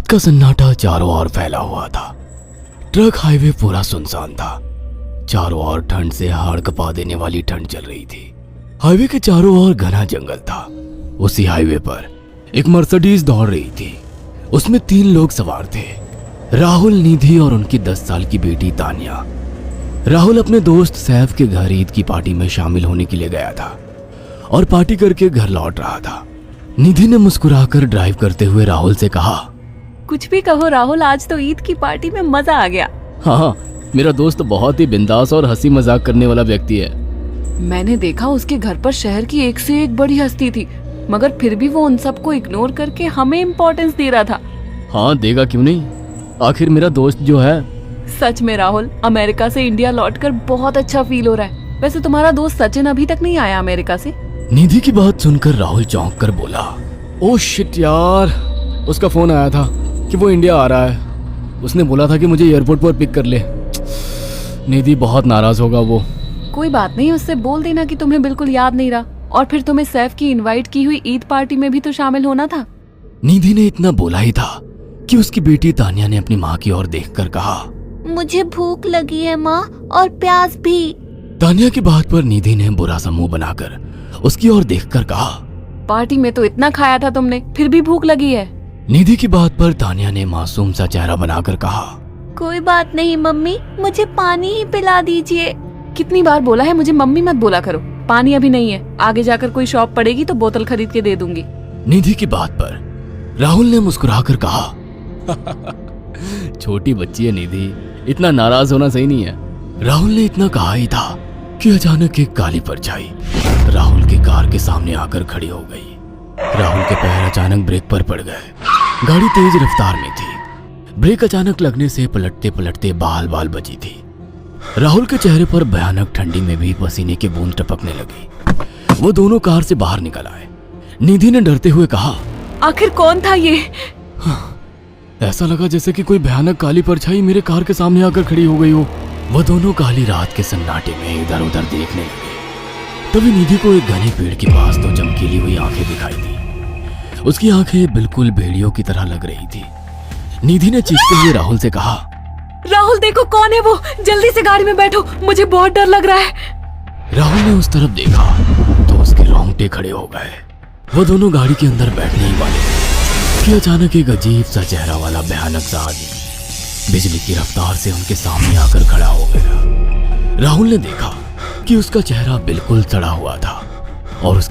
रात का सन्नाटा चारों ओर फैला हुआ था। ट्रक हाईवे पूरा सुनसान था। चारों ओर ठंड से हाड़ कपा देने वाली ठंड चल रही थी। हाईवे के चारों ओर घना जंगल था। उसी हाईवे पर एक मर्सिडीज दौड़ रही थी। उसमें 3 लोग सवार थे, राहुल, निधि और उनकी 10 साल की बेटी तानिया। राहुल अपने दोस्त सैफ के घर ईद की पार्टी में शामिल होने के लिए गया था और पार्टी करके घर लौट रहा था। निधि ने मुस्कुराकर ड्राइव करते हुए राहुल से कहा, कुछ भी कहो राहुल, आज तो ईद की पार्टी में मजा आ गया। हाँ, मेरा दोस्त बहुत ही बिंदास और हंसी मजाक करने वाला व्यक्ति है। मैंने देखा उसके घर पर शहर की एक से एक बड़ी हस्ती थी, मगर फिर भी वो उन सबको इग्नोर करके हमें इम्पोर्टेंस दे रहा था। हाँ, देगा क्यों नहीं, आखिर मेरा दोस्त जो है। सच में राहुल, अमेरिका से इंडिया लौटकर बहुत अच्छा फील हो रहा है। वैसे तुम्हारा दोस्त सचिन अभी तक नहीं आया अमेरिका से? निधि की बात सुनकर राहुल चौंक कर बोला, ओह शिट यार, उसका फोन आया था कि वो इंडिया आ रहा है। उसने बोला था कि मुझे एयरपोर्ट पर पिक कर ले। निधि बहुत नाराज होगा वो। कोई बात नहीं, उससे बोल देना कि तुम्हें बिल्कुल याद नहीं रहा और फिर तुम्हें सैफ की इनवाइट की हुई ईद पार्टी में भी तो शामिल होना था। निधि ने इतना बोला ही था कि उसकी बेटी तानिया ने अपनी माँ की ओर देखकर कहा, मुझे भूख लगी है माँ, और प्यास भी। तानिया की बात पर निधि ने बुरा सा मुंह बनाकर उसकी ओर देखकर कहा, पार्टी में तो इतना खाया था तुमने, फिर भी भूख लगी है। निधि की बात पर तानिया ने मासूम सा चेहरा बनाकर कहा, कोई बात नहीं मम्मी, मुझे पानी ही पिला दीजिए। कितनी बार बोला है मुझे मम्मी मत बोला करो। पानी अभी नहीं है, आगे जाकर कोई शॉप पड़ेगी तो बोतल खरीद के दे दूंगी। निधि की बात पर राहुल ने मुस्कुराकर कहा, छोटी बच्ची है निधि, इतना नाराज होना सही नहीं है। राहुल ने इतना कहा ही था कि अचानक एक काली परछाई राहुल की कार के सामने आकर खड़ी हो गई। राहुल के पैर अचानक ब्रेक पर पड़ गए। गाड़ी तेज रफ्तार में थी। ब्रेक अचानक लगने से पलटते पलटते बाल बाल बची थी। राहुल के चेहरे पर भयानक ठंडी में भी पसीने की बूंद टपकने लगी। वो दोनों कार से बाहर निकल आए। निधि ने डरते हुए कहा, आखिर कौन था ये? ऐसा लगा जैसे कि कोई भयानक काली परछाई मेरे कार के सामने आकर खड़ी हो गई हो। वह दोनों काली रात के सन्नाटे में इधर उधर देखने लगे। तभी निधि को एक घने पेड़ के पास 2 चमकीली हुई आंखें दिखाई दी। उसकी आंखें बिल्कुल भेड़ियों की तरह लग रही थी। निधि ने चीखते हुए राहुल से कहा, राहुल देखो कौन है वो, जल्दी से गाड़ी में बैठो, मुझे बहुत डर लग रहा है। राहुल ने उस तरफ देखा तो उसके रोंगटे खड़े हो गए। वो दोनों गाड़ी के अंदर बैठने ही वाले थे कि अचानक एक अजीब सा चेहरा वाला भयानक सा आदमी बिजली की रफ्तार से उनके सामने आकर खड़ा हो गया। राहुल ने देखा कि उसका चेहरा बिल्कुल सड़ा हुआ था और